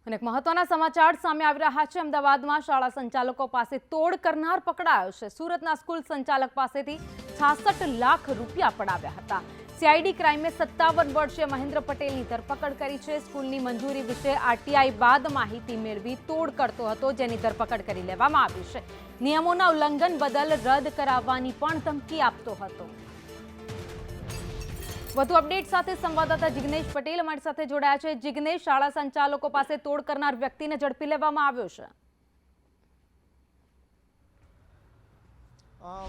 અને એક મહત્વના સમાચાર સામે આવી રહ્યા છે। અમદાવાદમાં શાળા સંચાલકો પાસે તોડ કરનાર પકડાયો છે। સુરતના સ્કૂલ સંચાલક પાસેથી 66 લાખ રૂપિયા પડાવ્યા હતા। સીઆઈડી ક્રાઇમે 57 વર્ષીય મહેન્દ્ર પટેલની ધરપકડ કરી છે। સ્કૂલની મંજૂરી વિશે આરટીઆઈ બાદ માહિતી મેળવી તોડ કરતો હતો, જેની ધરપકડ કરી લેવામાં આવી છે। નિયમોના ઉલ્લંઘન બદલ રદ કરાવવાની પણ ધમકી આપતો હતો। વધુ અપડેટ સાથે સંવાદદાતા જિગ્નેશ પટેલ અમારી સાથે જોડાયા છે। જિગ્નેશ, શાળા સંચાલકો પાસે તોડ કરનાર વ્યક્તિને ઝડપી લેવામાં આવ્યો છે।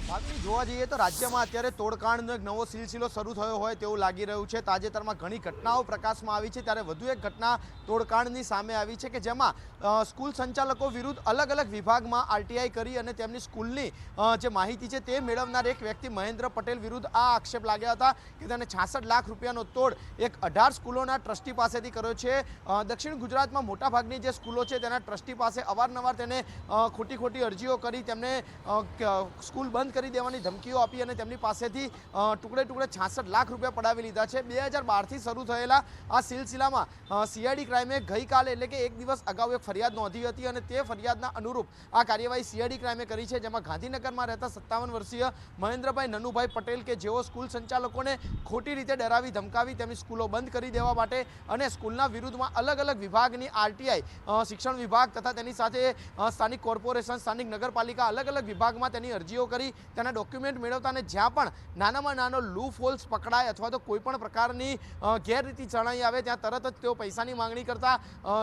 ભાગની જોવા જઈએ તો રાજ્યમાં અત્યારે તોડકાંડનો એક નવો સિલસિલો શરૂ થયો હોય તેવું લાગી રહ્યું છે। તાજેતરમાં ઘણી ઘટનાઓ પ્રકાશમાં આવી છે, ત્યારે વધુ એક ઘટના તોડકાંડની સામે આવી છે કે જેમાં સ્કૂલ સંચાલકો વિરુદ્ધ અલગ અલગ વિભાગમાં આરટીઆઈ કરી અને તેમની સ્કૂલની જે માહિતી છે તે મેળવનાર એક વ્યક્તિ મહેન્દ્ર પટેલ વિરુદ્ધ આ આક્ષેપ લાગ્યા હતા કે તેને 66 લાખ રૂપિયાનો તોડ એક 18 સ્કૂલોના ટ્રસ્ટી પાસેથી કર્યો છે। દક્ષિણ ગુજરાતમાં મોટાભાગની જે સ્કૂલો છે તેના ટ્રસ્ટી પાસે અવારનવાર તેને ખોટી અરજીઓ કરી તેમને સ્કૂલ બંધ કરી દેવાની ધમકીઓ આપી અને તેમની પાસેથી ટુકડે 66 લાખ રૂપિયા પડાવી લીધા છે। 2012થી શરૂ થયેલા આ સિલસિલામાં સીઆઈડી ક્રાઇમે ગઈકાલે એટલે કે એક દિવસ અગાઉ એક ફરિયાદ નોંધી હતી અને તે ફરિયાદના અનુરૂપ આ કાર્યવાહી સીઆઈડી ક્રાઇમે કરી છે, જેમાં ગાંધીનગરમાં રહેતા 57 વર્ષીય મહેન્દ્રભાઈ નનુભાઈ પટેલ કે જેઓ સ્કૂલ સંચાલકોને ખોટી રીતે ડરાવી ધમકાવી તેમની સ્કૂલો બંધ કરી દેવા માટે અને સ્કૂલના વિરુદ્ધમાં અલગ અલગ વિભાગની આરટીઆઈ, શિક્ષણ વિભાગ તથા તેની સાથે સ્થાનિક કોર્પોરેશન, સ્થાનિક નગરપાલિકા અલગ અલગ વિભાગમાં તેની અરજીઓ કરી તેના ડોક્યુમેન્ટ મેળવતા અને જ્યાં પણ નાનામાં નાનો લૂપ હોલ્સ પકડાય અથવા તો કોઈ પણ પ્રકારની ગેરરીતિ જણાઈ આવે ત્યાં તરત જ તેઓ પૈસાની માંગણી કરતા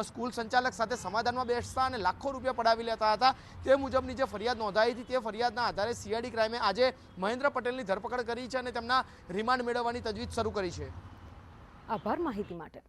સ્કૂલ સંચાલક સાથે સમાધાનમાં બેસતા અને લાખો રૂપિયા પડાવી લેતા હતા। તે મુજબની જે ફરિયાદ નોંધાઈ હતી તે ફરિયાદના આધારે સીઆઈડી ક્રાઇમે આજે મહેન્દ્ર પટેલની ધરપકડ કરી છે અને તેમના રિમાન્ડ મેળવવાની તજવીજ શરૂ કરી છે। આભાર માહિતી માટે।